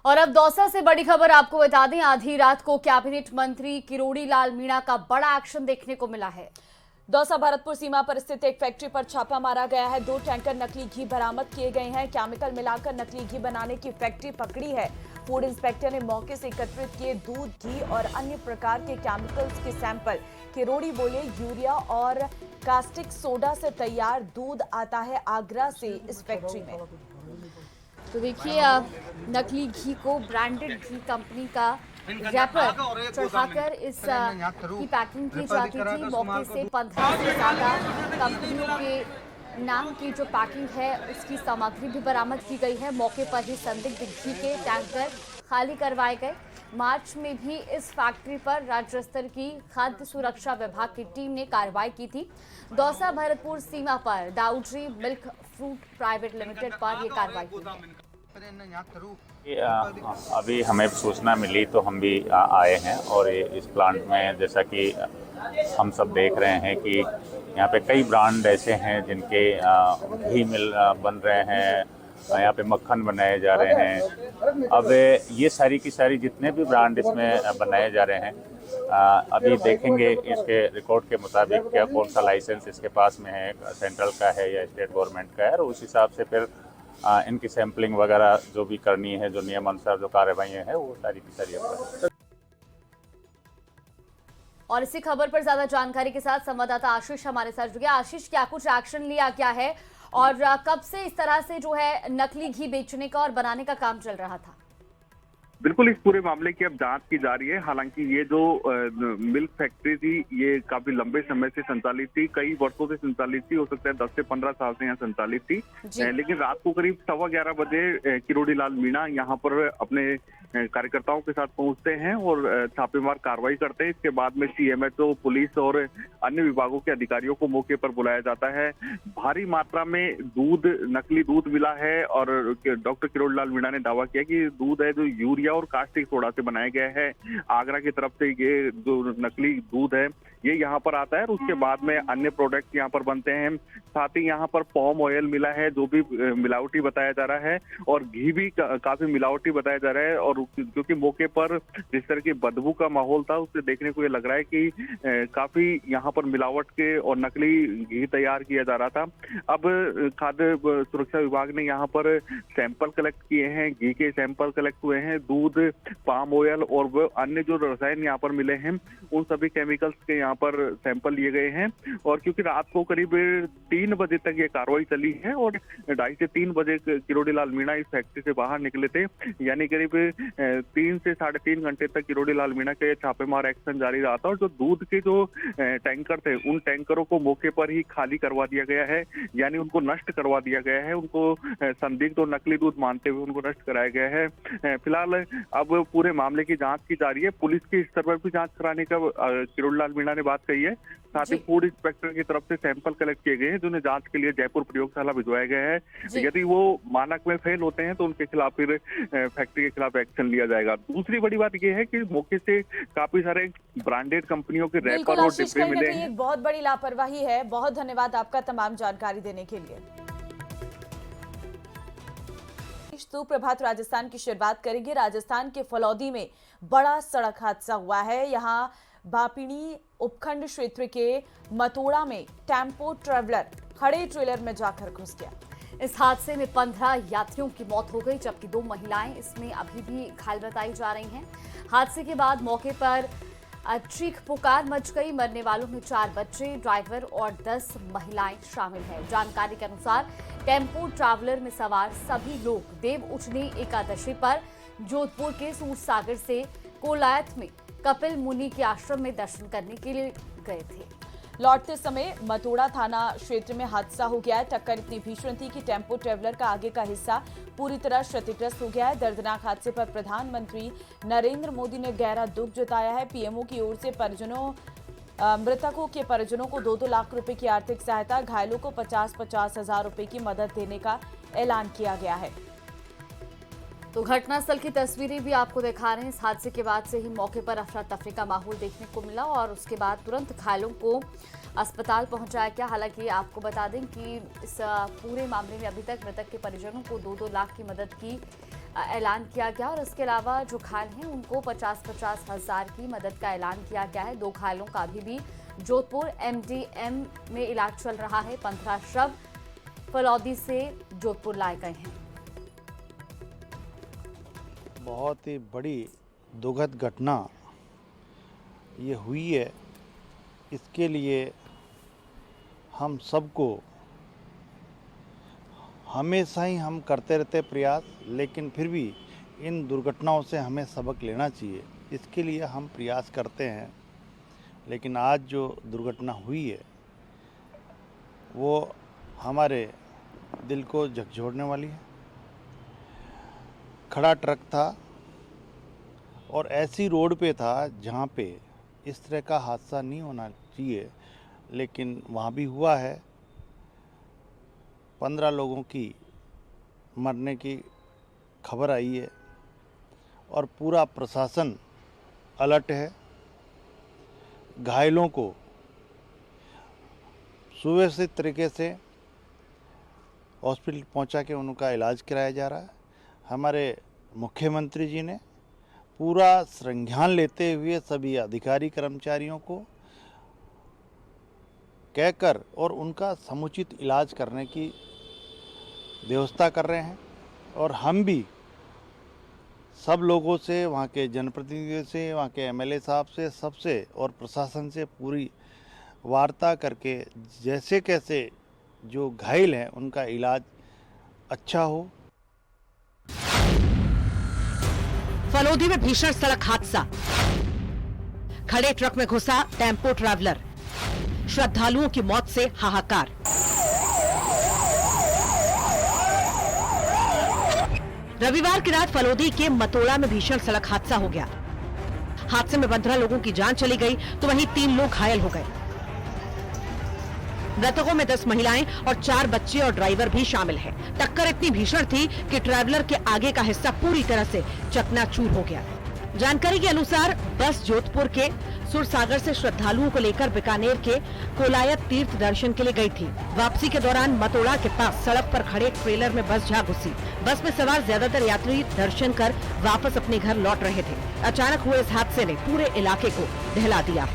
और अब दौसा से बड़ी खबर आपको बता दें, आधी रात को कैबिनेट मंत्री किरोड़ी लाल मीणा का बड़ा एक्शन देखने को मिला है। दौसा भरतपुर सीमा पर स्थित एक फैक्ट्री पर छापा मारा गया है। 2 टैंकर नकली घी बरामद किए गए हैं। केमिकल मिलाकर नकली घी बनाने की फैक्ट्री पकड़ी है। फूड इंस्पेक्टर ने मौके से एकत्रित किए दूध, घी और अन्य प्रकार के केमिकल्स के सैंपल। किरोड़ी बोले, यूरिया और कास्टिक सोडा से तैयार दूध आता है आगरा से इस फैक्ट्री में। तो देखिए, नकली घी को ब्रांडेड घी कंपनी का रैपर चढ़ाकर इस की पैकिंग की जाती थी। मौके से 15 से ज्यादा कंपनियों के नाम की जो पैकिंग है उसकी सामग्री भी बरामद की गई है। मौके पर ही संदिग्ध घी के टैंकर खाली करवाए गए। मार्च में भी इस फैक्ट्री पर राज्य स्तर की खाद्य सुरक्षा विभाग की टीम ने कार्रवाई की थी। दौसा भरतपुर सीमा पर Dauji milk fruit private limited पर यह कार्रवाई की है। अभी हमें सूचना मिली तो हम भी आए हैं और इस प्लांट में जैसा कि हम सब देख रहे हैं कि यहाँ पे कई ब्रांड ऐसे हैं जिनके घी मिल बन रहे हैं, यहाँ पे मक्खन बनाए जा रहे हैं। अब ये सारी की सारी जितने भी ब्रांड इसमें बनाए जा रहे हैं, अभी देखेंगे इसके रिकॉर्ड के मुताबिक क्या कौन सा लाइसेंस इसके पास में है, सेंट्रल का है या स्टेट गवर्नमेंट का है, और उस हिसाब से फिर इनकी सैंपलिंग वगैरह जो भी करनी है, जो नियम अनुसार जो कार्रवाइयाँ हैं वो सारी की सारी। और इसी खबर पर ज्यादा जानकारी के साथ संवाददाता आशीष हमारे साथ जुड़ गया। आशीष, क्या कुछ एक्शन लिया क्या है और कब से इस तरह से जो है नकली घी बेचने का और बनाने का काम चल रहा था? बिल्कुल, इस पूरे मामले की अब जांच की जा रही है। हालांकि ये जो मिल्क फैक्ट्री थी ये काफी लंबे समय से संचालित थी, कई वर्षों से संचालित थी, हो सकता है 10 से 15 साल से यहाँ संचालित थी। लेकिन रात को करीब 11:15 बजे किरोड़ी लाल मीणा यहाँ पर अपने कार्यकर्ताओं के साथ पहुंचते हैं और छापेमार कार्रवाई करते हैं। इसके बाद में सीएमएचओ, पुलिस और अन्य विभागों के अधिकारियों को मौके पर बुलाया जाता है। भारी मात्रा में दूध, नकली दूध मिला है और डॉक्टर किरोड़ी लाल मीणा ने दावा किया कि दूध है जो यूरिया और कास्टिक सोडा से बनाया गया है। आगरा की तरफ से ये जो नकली दूध है ये यहाँ पर आता है और उसके बाद में अन्य प्रोडक्ट यहाँ पर बनते हैं। साथ ही यहाँ पर पॉम ऑयल मिला है जो भी मिलावटी बताया जा रहा है, और घी भी काफी मिलावटी बताया जा रहा है। और क्योंकि मौके पर जिस तरह की बदबू का माहौल था उससे देखने को ये लग रहा है कि काफी यहाँ पर मिलावट के और नकली घी तैयार किया जा रहा था। अब खाद्य सुरक्षा विभाग ने यहाँ पर सैंपल कलेक्ट किए हैं, घी के सैंपल कलेक्ट हुए हैं, दूध, पाम ऑयल और वो अन्य जो रसायन यहाँ पर मिले हैं उन सभी केमिकल्स के यहाँ पर सैंपल लिए गए हैं। और क्योंकि रात को करीब 3 बजे तक ये कार्रवाई चली है और 2:30 से 3 बजे किरोड़ी लाल मीणा इस फैक्ट्री से बाहर निकले थे, यानी करीब 3 से 3.5 घंटे तक किरोड़ी लाल मीणा का छापेमार एक्शन जारी रहा था। और जो दूध के जो टैंकर थे उन टैंकरों को मौके पर ही खाली करवा दिया गया है, यानी उनको नष्ट करवा दिया गया है। उनको संदिग्ध और नकली दूध मानते हुए उनको नष्ट कराया गया है। फिलहाल अब पूरे मामले की जांच की जा रही है। पुलिस के स्तर पर भी जांच कराने का किरोड़ी लाल मीणा ने बात कही है। साथ ही फूड इंस्पेक्टर की तरफ से सैंपल कलेक्ट किए गए हैं जिन्हें जांच के लिए जयपुर प्रयोगशाला भिजवाया गया है। यदि वो मानक में फेल होते हैं तो उनके खिलाफ फिर फैक्ट्री के खिलाफ एक्शन लिया जाएगा। दूसरी बड़ी बात यह है कि मौके से काफी सारे ब्रांडेड कंपनियों के रैपर और डिब्बे मिले हैं। एक बहुत बड़ी लापरवाही है। बहुत धन्यवाद आपका तमाम जानकारी देने के लिए। सुप्रभात, राजस्थान की शुरुआत करेंगे। राजस्थान के फलौदी में बड़ा सड़क हादसा हुआ है। यहाँ बापिणी उपखंड क्षेत्र के मतोड़ा में टेम्पो ट्रेवलर खड़े ट्रेलर में जाकर घुस गया। इस हादसे में 15 यात्रियों की मौत हो गई, जबकि 2 महिलाएं इसमें अभी भी घायल बताई जा रही हैं। हादसे के बाद मौके पर चीख पुकार मच गई। मरने वालों में 4 बच्चे, ड्राइवर और 10 महिलाएं शामिल हैं। जानकारी के अनुसार टेम्पो ट्रैवलर में सवार सभी लोग देव उठनी एकादशी पर जोधपुर के सूरसागर से कोलायत में कपिल मुनि के आश्रम में दर्शन करने के लिए गए थे। लौटते समय मतोड़ा थाना क्षेत्र में हादसा हो गया है। टक्कर इतनी भीषण थी कि टेम्पो ट्रेवलर का आगे का हिस्सा पूरी तरह क्षतिग्रस्त हो गया है। दर्दनाक हादसे पर प्रधानमंत्री नरेंद्र मोदी ने गहरा दुख जताया है। पीएमओ की ओर से मृतकों के परिजनों को 2-2 लाख रुपए की आर्थिक सहायता, घायलों को 50-50 हजार रुपए की मदद देने का ऐलान किया गया है। तो घटनास्थल की तस्वीरें भी आपको दिखा रहे हैं। इस हादसे के बाद से ही मौके पर अफरा तफरी का माहौल देखने को मिला और उसके बाद तुरंत घायलों को अस्पताल पहुंचाया गया। हालांकि आपको बता दें कि इस पूरे मामले में अभी तक मृतक के परिजनों को 2-2 लाख की मदद की ऐलान किया गया और इसके अलावा जो घायल हैं उनको 50-50 हज़ार की मदद का ऐलान किया गया है। 2 घायलों का अभी भी जोधपुर MDM में इलाज चल रहा है। 15 शव फलौदी से जोधपुर लाए गए हैं। बहुत ही बड़ी दुखद घटना ये हुई है। इसके लिए हम सबको हमेशा ही हम करते रहते प्रयास, लेकिन फिर भी इन दुर्घटनाओं से हमें सबक लेना चाहिए। इसके लिए हम प्रयास करते हैं, लेकिन आज जो दुर्घटना हुई है वो हमारे दिल को झकझोरने वाली है। खड़ा ट्रक था और ऐसी रोड पे था जहाँ पे इस तरह का हादसा नहीं होना चाहिए, लेकिन वहाँ भी हुआ है। 15 लोगों की मरने की खबर आई है और पूरा प्रशासन अलर्ट है। घायलों को सुव्यवस्थित तरीके से हॉस्पिटल पहुंचा के उनका इलाज कराया जा रहा है। हमारे मुख्यमंत्री जी ने पूरा संज्ञान लेते हुए सभी अधिकारी कर्मचारियों को कहकर और उनका समुचित इलाज करने की व्यवस्था कर रहे हैं। और हम भी सब लोगों से, वहाँ के जनप्रतिनिधियों से, वहाँ के MLA साहब से, सबसे और प्रशासन से पूरी वार्ता करके जैसे कैसे जो घायल हैं उनका इलाज अच्छा हो। फलौदी में भीषण सड़क हादसा, खड़े ट्रक में घुसा टेम्पो ट्रैवलर, श्रद्धालुओं की मौत से हाहाकार। रविवार की रात फलौदी के मतोड़ा में भीषण सड़क हादसा हो गया। हादसे में 15 लोगों की जान चली गई तो वहीं 3 लोग घायल हो गए। मृतकों में 10 महिलाएं और 4 बच्चे और ड्राइवर भी शामिल हैं। टक्कर इतनी भीषण थी कि ट्रैवलर के आगे का हिस्सा पूरी तरह से चकनाचूर हो गया। जानकारी के अनुसार बस जोधपुर के सुरसागर से श्रद्धालुओं को लेकर बीकानेर के कोलायत तीर्थ दर्शन के लिए गई थी। वापसी के दौरान मतोड़ा के पास सड़क पर खड़े ट्रेलर में बस जा घुसी। बस में सवार ज्यादातर यात्री दर्शन कर वापस अपने घर लौट रहे थे। अचानक हुए इस हादसे ने पूरे इलाके को दहला दिया।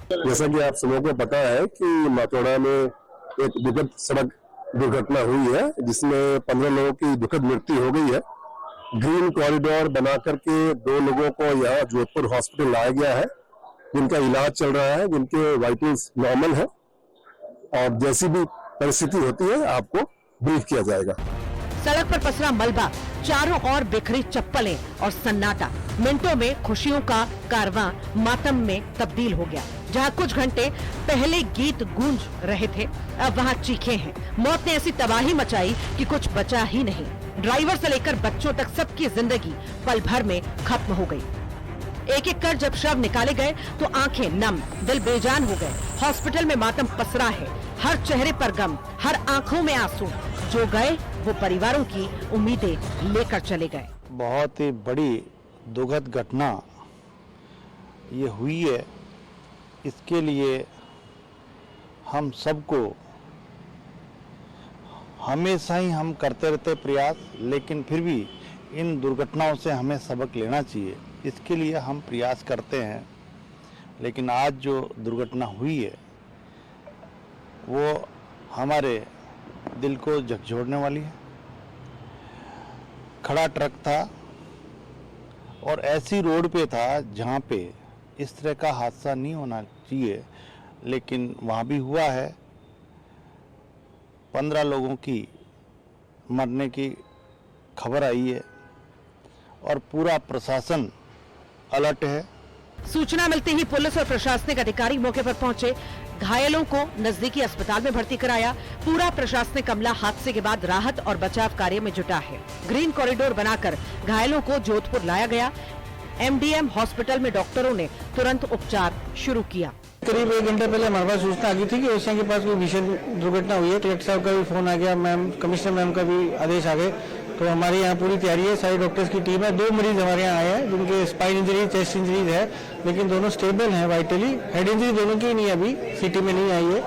जैसा कि आप सबों को पता है कि मतोड़ा में एक दुखद सड़क दुर्घटना हुई है, जिसमें 15 लोगों की दुखद मृत्यु हो गई है। ग्रीन कॉरिडोर बना करके 2 लोगों को यहाँ जोधपुर हॉस्पिटल लाया गया है, जिनका इलाज चल रहा है, जिनके वाइटल्स नॉर्मल है और जैसी भी परिस्थिति होती है आपको ब्रीफ किया जाएगा। सड़क पर पसरा मलबा, चारों ओर बिखरी चप्पलें और सन्नाटा। मिनटों में खुशियों का कारवां मातम में तब्दील हो गया। जहां कुछ घंटे पहले गीत गूंज रहे थे, अब वहां चीखें हैं। मौत ने ऐसी तबाही मचाई कि कुछ बचा ही नहीं। ड्राइवर से लेकर बच्चों तक सबकी जिंदगी पल भर में खत्म हो गई। एक एक कर जब शव निकाले गए तो आंखें नम, दिल बेजान हो गए। हॉस्पिटल में मातम पसरा है, हर चेहरे पर गम, हर आंखों में आंसू। जो गए वो परिवारों की उम्मीदें लेकर चले गए। बहुत ही बड़ी दुखद घटना ये हुई है। इसके लिए हम सबको हमेशा ही हम करते रहते प्रयास, लेकिन फिर भी इन दुर्घटनाओं से हमें सबक लेना चाहिए। इसके लिए हम प्रयास करते हैं, लेकिन आज जो दुर्घटना हुई है वो हमारे दिल को झकझोरने वाली है। खड़ा ट्रक था और ऐसी रोड पे था जहाँ पे इस तरह का हादसा नहीं होना चाहिए, लेकिन वहाँ भी हुआ है। 15 लोगों की मरने की खबर आई है और पूरा प्रशासन अलर्ट है। सूचना मिलते ही पुलिस और प्रशासनिक अधिकारी मौके पर पहुंचे। घायलों को नजदीकी अस्पताल में भर्ती कराया। पूरा प्रशासनिक अमला हादसे के बाद राहत और बचाव कार्य में जुटा है। ग्रीन कॉरिडोर बनाकर घायलों को जोधपुर लाया गया। MDM हॉस्पिटल में डॉक्टरों ने तुरंत उपचार शुरू किया। करीब 1 घंटे पहले हमारे पास सूचना आ गई थी कि ओसिया के पास कोई भीषण दुर्घटना हुई है। कलेक्टर साहब का भी फोन आ गया, मैम कमिश्नर मैम का भी आदेश आ गए। तो हमारे यहाँ पूरी तैयारी है, सारी डॉक्टर्स की टीम है। 2 मरीज हमारे यहाँ आए हैं जिनके स्पाइन इंजरी, चेस्ट इंजरीज है, लेकिन दोनों स्टेबल हैं वाइटली। हेड इंजरी दोनों की नहीं अभी सिटी में नहीं आई है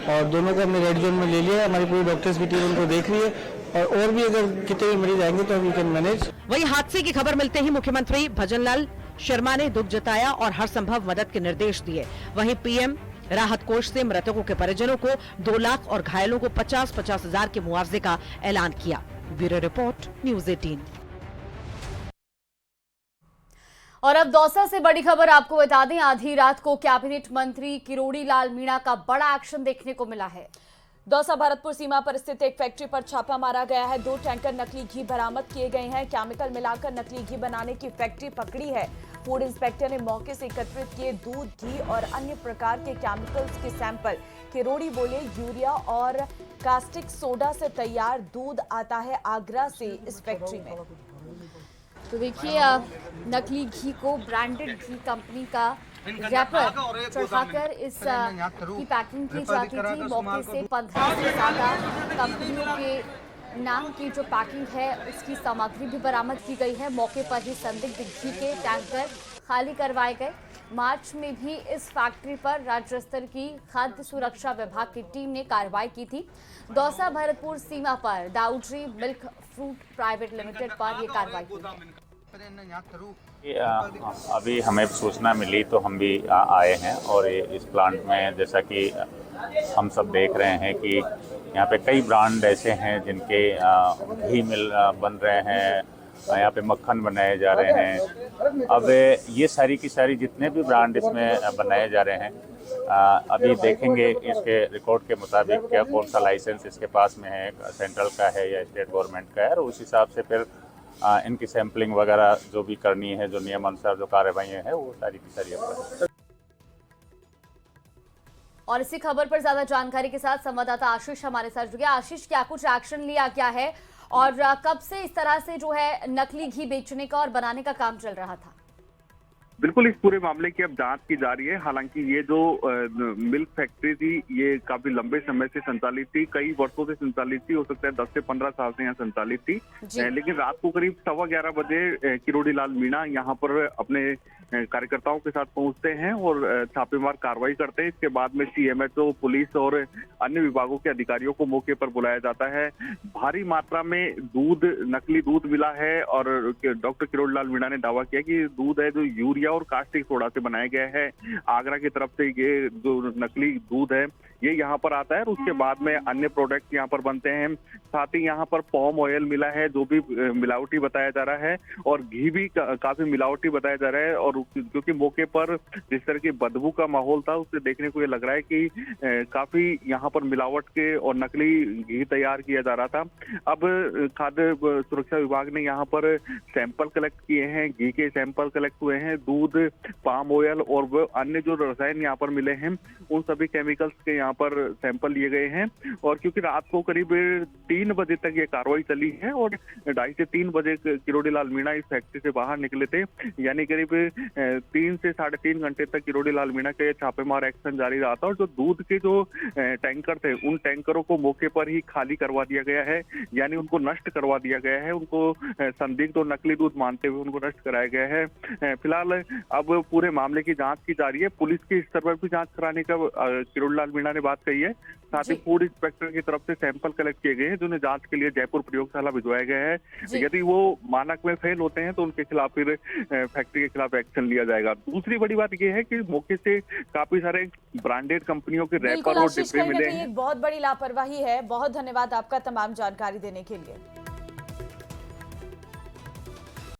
और दोनों को हमने रेड जोन में ले लिया है। हमारी पूरी डॉक्टर्स की टीम उनको देख रही है और भी अगर कितने भी मरीज आएंगे तो वी कैन मैनेज। वहीं हादसे की खबर मिलते ही मुख्यमंत्री भजनलाल शर्मा ने दुख जताया और हर संभव मदद के निर्देश दिए। वहीं पीएम राहत कोष से मृतकों के परिजनों को 2 लाख और घायलों को 50-50 हजार के मुआवजे का ऐलान किया। Bureau report, news 18। और अब दौसा से बड़ी खबर आपको बता दें, आधी रात को कैबिनेट मंत्री किरोड़ी लाल मीणा का बड़ा एक्शन देखने को मिला है। दौसा भरतपुर सीमा पर स्थित एक फैक्ट्री पर छापा मारा गया है। 2 टैंकर नकली घी बरामद किए गए हैं। केमिकल मिलाकर नकली घी बनाने की फैक्ट्री पकड़ी है। फूड इंस्पेक्टर ने मौके से एकत्रित किए दूध, घी और अन्य प्रकार के केमिकल्स के सैंपल। किरोड़ी बोले, यूरिया और कास्टिक सोडा से तैयार दूध आता है आगरा से इस फैक्ट्री में। तो देखिए, नकली घी को ब्रांडेड घी कंपनी का रैपर चढ़ाकर इस की पैकिंग की जाती थी। मौके से 15 से ज्यादा कंपनियों के नाम की जो पैकिंग है उसकी सामग्री भी बरामद की गई है। मौके पर ही संदिग्ध घी के टैंकर खाली करवाए गए। मार्च में भी इस फैक्ट्री पर राज्य स्तर की खाद्य सुरक्षा विभाग की टीम ने कार्रवाई की थी। दौसा भरतपुर सीमा पर Dauji milk fruit private limited पर यह कार्रवाई की है। अभी हमें सूचना मिली तो हम भी आए हैं और इस प्लांट में जैसा कि हम सब देख रहे हैं कि यहाँ पे कई ब्रांड ऐसे हैं जिनके घी मिल बन रहे हैं, यहाँ पे मक्खन बनाए जा रहे हैं। अब ये सारी की सारी जितने भी ब्रांड इसमें बनाए जा रहे हैं, अभी देखेंगे इसके रिकॉर्ड के मुताबिक क्या कौन सा लाइसेंस इसके पास में है, सेंट्रल का है या स्टेट गवर्नमेंट का है, और उस हिसाब से फिर इनकी सैम्पलिंग वगैरह जो भी करनी है, जो नियमानुसार जो कार्रवाइयाँ हैं वो सारी की सारी अपनी। और इसी खबर पर ज्यादा जानकारी के साथ संवाददाता आशीष हमारे साथ जुड़े। आशीष, क्या कुछ एक्शन लिया गया है और कब से इस तरह से जो है नकली घी बेचने का और बनाने का काम चल रहा था? बिल्कुल, इस पूरे मामले की अब जांच की जा रही है। हालांकि ये जो मिल्क फैक्ट्री थी ये काफी लंबे समय से संचालित थी, कई वर्षों से संचालित थी, हो सकता है 10 से 15 साल से यहाँ संचालित थी। लेकिन रात को करीब 11:15 बजे किरोड़ी लाल मीणा यहाँ पर अपने कार्यकर्ताओं के साथ पहुंचते हैं और छापेमार कार्रवाई करते हैं। इसके बाद में सीएमएचओ, पुलिस और अन्य विभागों के अधिकारियों को मौके पर बुलाया जाता है। भारी मात्रा में दूध, नकली दूध मिला है और डॉक्टर किरोड़ी लाल मीणा ने दावा किया कि दूध है जो यूरिया और कास्टिक सोडा से बनाया गया है। आगरा की तरफ से ये जो नकली दूध है ये यहाँ पर आता है और उसके बाद में अन्य प्रोडक्ट यहाँ पर बनते हैं। साथ ही यहाँ पर पॉम ऑयल मिला है जो भी मिलावटी बताया जा रहा है और घी भी काफी मिलावटी बताया जा रहा है। और क्योंकि मौके पर जिस तरह की बदबू का माहौल था उससे देखने को ये लग रहा है कि काफी यहाँ पर मिलावट के और नकली घी तैयार किया जा रहा था। अब खाद्य सुरक्षा विभाग ने यहाँ पर सैंपल कलेक्ट किए हैं, घी के सैंपल कलेक्ट हुए हैं, दूध, पाम ऑयल और वो अन्य जो रसायन यहाँ पर मिले हैं उन सभी केमिकल्स के यहाँ पर सैंपल लिए गए हैं। और क्योंकि रात को करीब 3 बजे तक ये कार्रवाई चली है और 2:30 से 3 बजे किरोड़ी लाल मीणा इस फैक्ट्री से बाहर निकले थे, यानी करीब 3 से 3.5 घंटे तक किरोड़ी लाल मीणा के छापेमार एक्शन जारी रहा था। और जो दूध के जो टैंकर थे उन टैंकरों को मौके पर ही खाली करवा दिया गया है, यानी उनको नष्ट करवा दिया गया है। उनको संदिग्ध और नकली दूध मानते हुए उनको नष्ट कराया गया है। फिलहाल अब पूरे मामले की जांच की जा रही है। पुलिस के स्तर पर भी जांच कराने का किरोड़ी लाल मीणा ने बात कही है। साथ ही फूड इंस्पेक्टर की तरफ से सैंपल कलेक्ट किए गए हैं जिन्हें जांच के लिए जयपुर प्रयोगशाला भिजवाया गया है। यदि वो मानक में फेल होते हैं तो उनके खिलाफ फिर फैक्ट्री के खिलाफ एक्शन लिया जाएगा। दूसरी बड़ी बात यह है कि मौके से काफी सारे ब्रांडेड कंपनियों के रैपर और डिब्बे मिले हैं। बहुत बड़ी लापरवाही है। बहुत धन्यवाद आपका तमाम जानकारी देने के लिए।